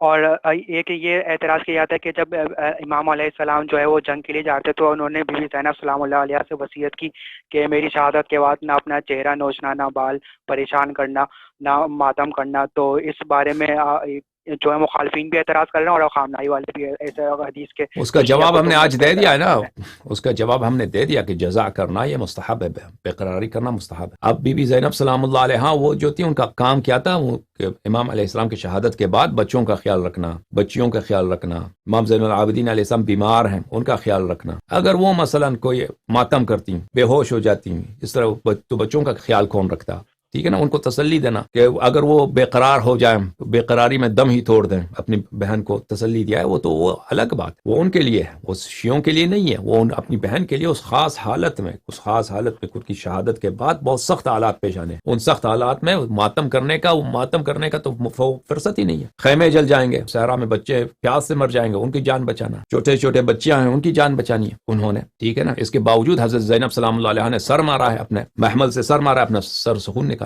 اور ایک یہ اعتراض کیا جاتا ہے کہ جب امام علیہ السلام جو ہے وہ جنگ کے لیے جاتے تو انہوں نے بی بی زینب سلام اللہ علیہ سے وصیت کی کہ میری شہادت کے بعد نہ اپنا چہرہ نوچنا، نہ بال پریشان کرنا، نہ ماتم کرنا. تو اس بارے میں جو ہے مخالفین بھی اعتراض کر رہے ہیں اور خامنائی والے بھی ایسے حدیث کے اس کا جواب ہم نے آج دے دیا ہے نا، اعتراض کر رہے ہیں. اس کا جواب ہم نے دے دیا کہ جزا کرنا یہ مستحب ہے، بے قراری کرنا مستحب ہے. اب بی بی زینب سلام اللہ علیہ وہ جو تھی ان کا کام کیا تھا، وہ امام علیہ السلام کی شہادت کے بعد بچوں کا خیال رکھنا، بچیوں کا خیال رکھنا. امام زین العابدین علیہ السلام بیمار ہیں، ان کا خیال رکھنا. اگر وہ مثلا کوئی ماتم کرتی، بے ہوش ہو جاتی اس طرح، تو بچوں کا خیال کون رکھتا؟ ٹھیک ہے نا، ان کو تسلی دینا کہ اگر وہ بے قرار ہو جائیں، بے قراری میں دم ہی توڑ دیں، اپنی بہن کو تسلی دیا ہے، وہ الگ بات، وہ ان کے لیے ہے، وہ شیعوں کے لیے نہیں ہے. وہ اپنی بہن کے لیے اس خاص حالت میں خود کی شہادت کے بعد بہت سخت حالات پیش آنے، ان سخت حالات میں ماتم کرنے کا تو فرصت ہی نہیں ہے. خیمے جل جائیں گے، صحرا میں بچے پیاس سے مر جائیں گے، ان کی جان بچانا، چھوٹے چھوٹے بچیاں ہیں ان کی جان بچانی ہے انہوں نے. ٹھیک ہے نا، اس کے باوجود حضرت زینب سلام اللہ علیہ نے سر مارا ہے، اپنے محمل سے سر مارا ہے، اپنا سر سخون نکال